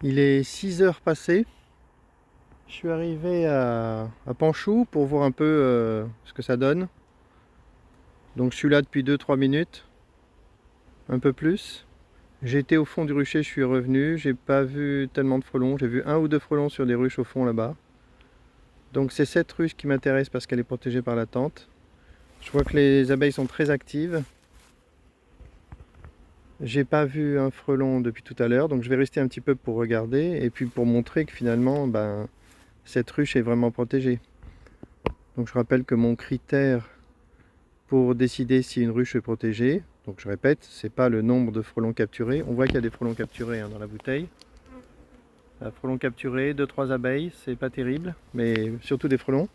Il est 6 heures passées. Je suis arrivé à Panchou pour voir un peu ce que ça donne. Donc je suis là depuis 2-3 minutes, un peu plus. J'étais au fond du rucher, je suis revenu. J'ai pas vu tellement de frelons. J'ai vu 1 ou 2 frelons sur des ruches au fond là-bas. Donc c'est cette ruche qui m'intéresse parce qu'elle est protégée par la tente. Je vois que les abeilles sont très actives. J'ai pas vu un frelon depuis tout à l'heure, donc je vais rester un petit peu pour regarder et puis pour montrer que finalement, cette ruche est vraiment protégée. Donc je rappelle que mon critère pour décider si une ruche est protégée, donc je répète, c'est pas le nombre de frelons capturés. On voit qu'il y a des frelons capturés dans la bouteille. Un frelon capturé, 2-3 abeilles, c'est pas terrible, mais surtout des frelons.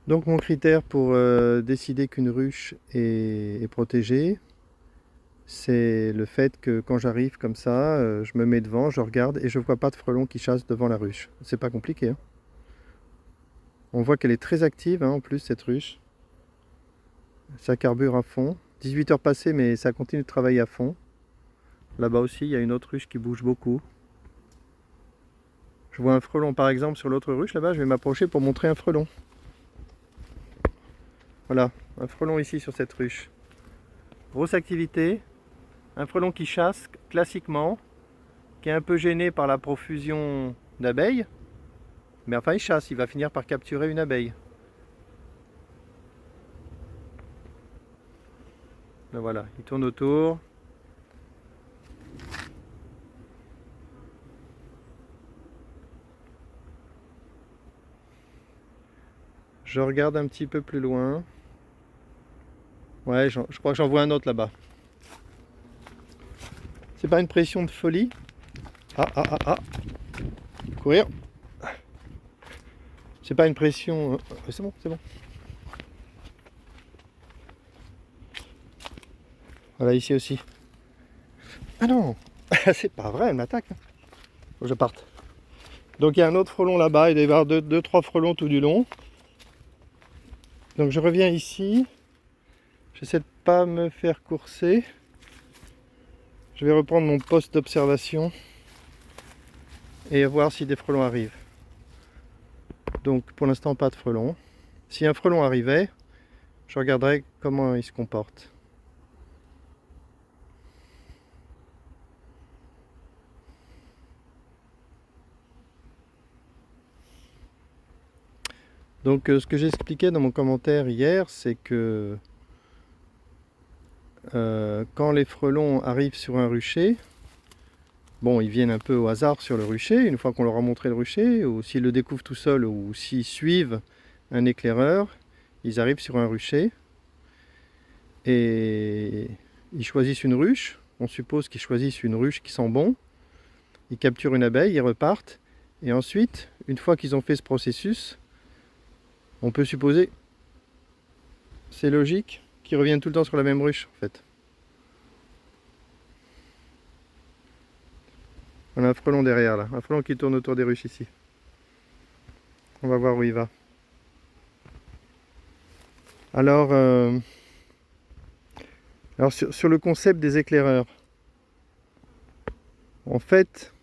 Donc mon critère pour décider qu'une ruche est protégée, c'est le fait que quand j'arrive comme ça, je me mets devant, je regarde et je vois pas de frelons qui chassent devant la ruche. C'est pas compliqué, hein. On voit qu'elle est très active, hein, en plus, cette ruche. Ça carbure à fond. 18 heures passées, mais ça continue de travailler à fond. Là-bas aussi, il y a une autre ruche qui bouge beaucoup. Je vois un frelon par exemple sur l'autre ruche là-bas, je vais m'approcher pour montrer un frelon. Voilà, un frelon ici sur cette ruche. Grosse activité, un frelon qui chasse classiquement, qui est un peu gêné par la profusion d'abeilles. Mais enfin il chasse, il va finir par capturer une abeille. Ben voilà, il tourne autour. Je regarde un petit peu plus loin. Ouais, je crois que j'en vois un autre là-bas. C'est pas une pression de folie. Ah. Courir. C'est pas une pression. C'est bon, c'est bon. Voilà, ici aussi. Ah non, c'est pas vrai, elle m'attaque. Faut que je parte. Donc il y a un autre frelon là-bas, il doit y avoir 2-3 frelons tout du long. Donc je reviens ici. J'essaie de pas me faire courser. Je vais reprendre mon poste d'observation et voir si des frelons arrivent. Donc pour l'instant pas de frelons. Si un frelon arrivait, je regarderai comment il se comporte. Donc ce que j'expliquais dans mon commentaire hier, c'est que quand les frelons arrivent sur un rucher, bon, ils viennent un peu au hasard sur le rucher, une fois qu'on leur a montré le rucher, ou s'ils le découvrent tout seuls, ou s'ils suivent un éclaireur, ils arrivent sur un rucher, et ils choisissent une ruche, on suppose qu'ils choisissent une ruche qui sent bon, ils capturent une abeille, ils repartent, et ensuite, une fois qu'ils ont fait ce processus, on peut supposer, c'est logique, qu'ils reviennent tout le temps sur la même ruche, en fait. On a un frelon derrière là, un frelon qui tourne autour des ruches ici. On va voir où il va. Alors, sur le concept des éclaireurs, en fait,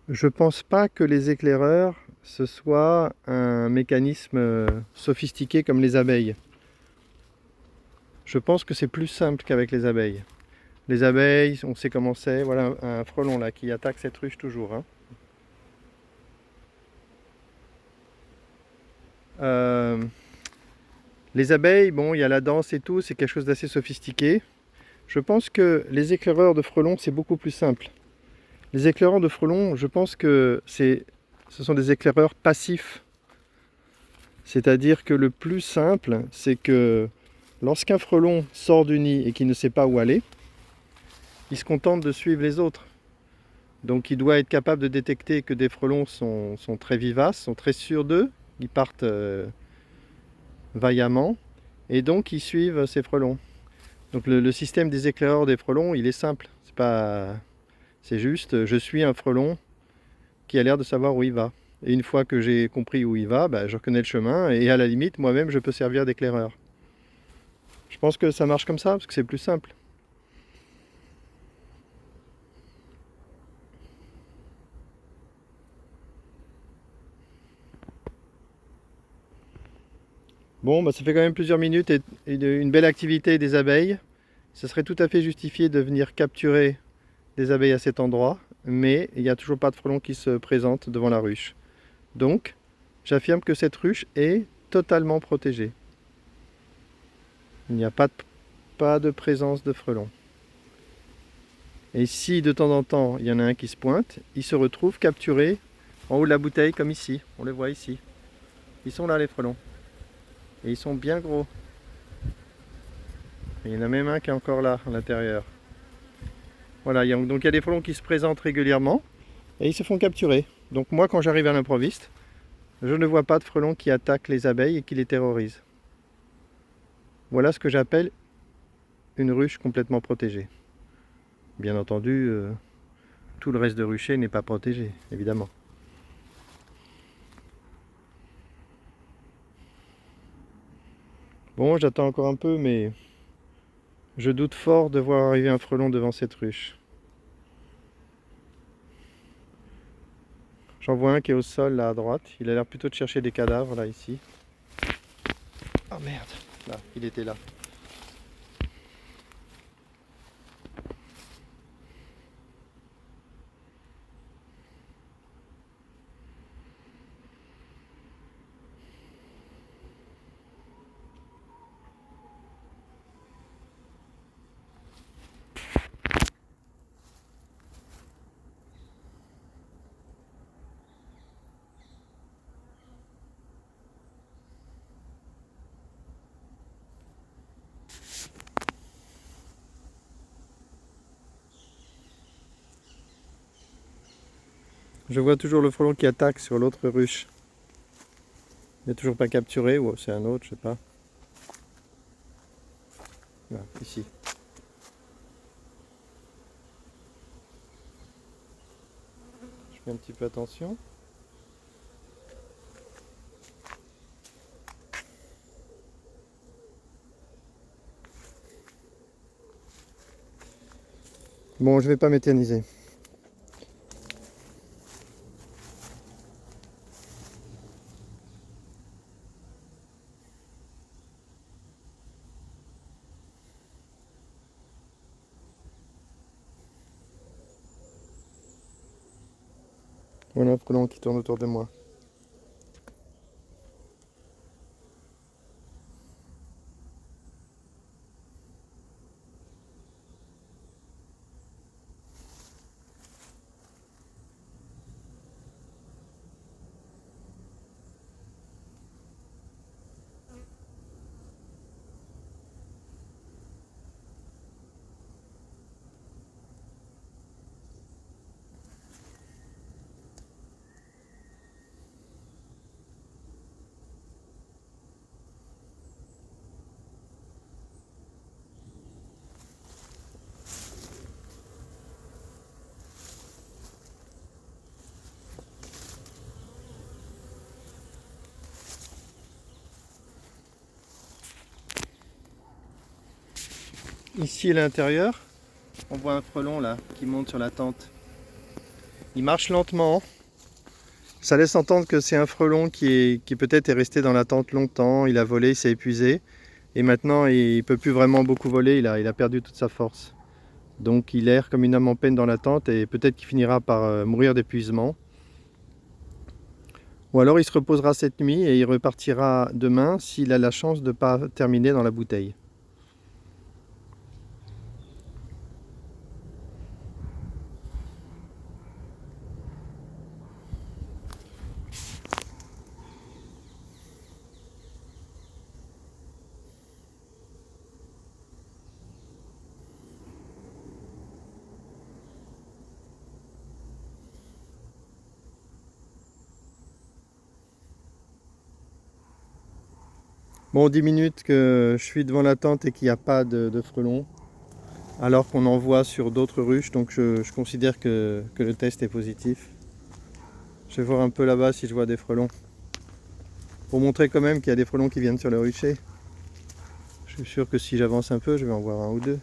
je pense pas que les éclaireurs ce soit un mécanisme sophistiqué comme les abeilles. Je pense que c'est plus simple qu'avec les abeilles. Les abeilles, on sait comment c'est. Voilà un frelon là qui attaque cette ruche toujours, hein. Les abeilles, bon, il y a la danse et tout, c'est quelque chose d'assez sophistiqué. Je pense que les éclaireurs de frelons, c'est beaucoup plus simple. Les éclaireurs de frelons, je pense que ce sont des éclaireurs passifs. C'est-à-dire que le plus simple, c'est que lorsqu'un frelon sort du nid et qu'il ne sait pas où aller, il se contente de suivre les autres. Donc il doit être capable de détecter que des frelons sont très vivaces, sont très sûrs d'eux, ils partent vaillamment, et donc ils suivent ces frelons. Donc le système des éclaireurs des frelons, il est simple. C'est juste, je suis un frelon qui a l'air de savoir où il va. Et une fois que j'ai compris où il va, je reconnais le chemin, et à la limite, moi-même, je peux servir d'éclaireur. Je pense que ça marche comme ça, parce que c'est plus simple. Bon, bah, ça fait quand même plusieurs minutes et une belle activité des abeilles. Ça serait tout à fait justifié de venir capturer des abeilles à cet endroit, mais il n'y a toujours pas de frelons qui se présentent devant la ruche. Donc, j'affirme que cette ruche est totalement protégée. Il n'y a pas de présence de frelons. Et si de temps en temps il y en a un qui se pointe, il se retrouve capturé en haut de la bouteille comme ici. On le voit ici. Ils sont là les frelons. Et ils sont bien gros. Et il y en a même un qui est encore là à l'intérieur. Voilà, donc il y a des frelons qui se présentent régulièrement et ils se font capturer. Donc moi quand j'arrive à l'improviste, je ne vois pas de frelons qui attaquent les abeilles et qui les terrorisent. Voilà ce que j'appelle une ruche complètement protégée. Bien entendu, tout le reste de rucher n'est pas protégé, évidemment. Bon, j'attends encore un peu, mais je doute fort de voir arriver un frelon devant cette ruche. J'en vois un qui est au sol là à droite. Il a l'air plutôt de chercher des cadavres là ici. Oh merde, là, il était là. Je vois toujours le frelon qui attaque sur l'autre ruche. Il n'est toujours pas capturé, ou c'est un autre, je sais pas. Là, ici. Je fais un petit peu attention. Bon, je vais pas m'éterniser. Voilà un frelon qui tourne autour de moi. Ici à l'intérieur, on voit un frelon là qui monte sur la tente. Il marche lentement. Ça laisse entendre que c'est un frelon qui peut-être est resté dans la tente longtemps. Il a volé, il s'est épuisé. Et maintenant, il ne peut plus vraiment beaucoup voler. Il a perdu toute sa force. Donc il erre comme une âme en peine dans la tente et peut-être qu'il finira par mourir d'épuisement. Ou alors il se reposera cette nuit et il repartira demain s'il a la chance de ne pas terminer dans la bouteille. Bon, 10 minutes que je suis devant la tente et qu'il n'y a pas de frelons, alors qu'on en voit sur d'autres ruches, donc je considère que le test est positif. Je vais voir un peu là-bas si je vois des frelons. Pour montrer quand même qu'il y a des frelons qui viennent sur le rucher. Je suis sûr que si j'avance un peu, je vais en voir un ou deux.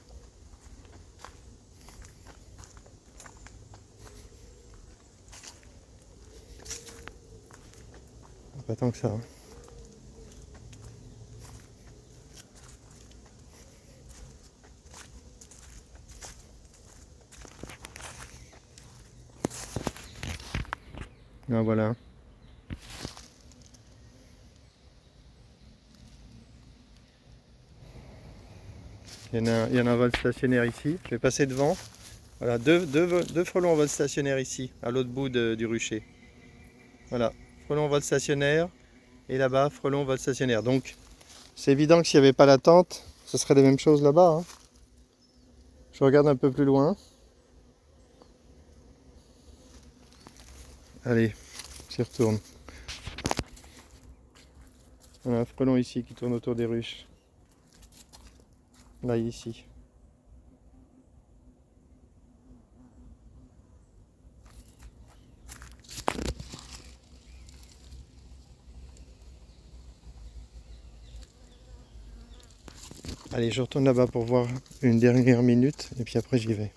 Pas tant que ça. Hein. Ah, voilà. Il y en a un vol stationnaire ici. Je vais passer devant. Voilà, deux frelons en vol stationnaire ici, à l'autre bout du rucher. Voilà, frelons en vol stationnaire. Et là-bas, frelons en vol stationnaire. Donc, c'est évident que s'il n'y avait pas la tente, ce serait les mêmes choses là-bas, hein. Je regarde un peu plus loin. Allez, j'y retourne. Voilà, un frelon ici qui tourne autour des ruches. Là, ici. Allez, je retourne là-bas pour voir une dernière minute et puis après j'y vais.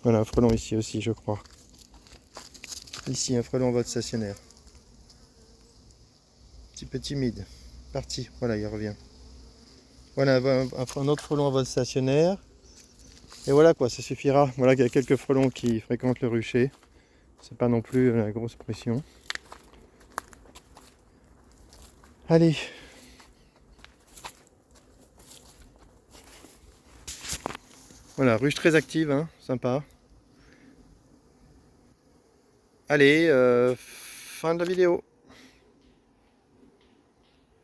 Voilà, un frelon ici aussi, je crois. Ici, un frelon en vol stationnaire. Un petit peu timide. Parti, voilà, il revient. Voilà, un autre frelon en vol stationnaire. Et voilà quoi, ça suffira. Voilà qu'il y a quelques frelons qui fréquentent le rucher. C'est pas non plus la grosse pression. Allez. Voilà, ruche très active, hein, sympa. Allez, fin de la vidéo.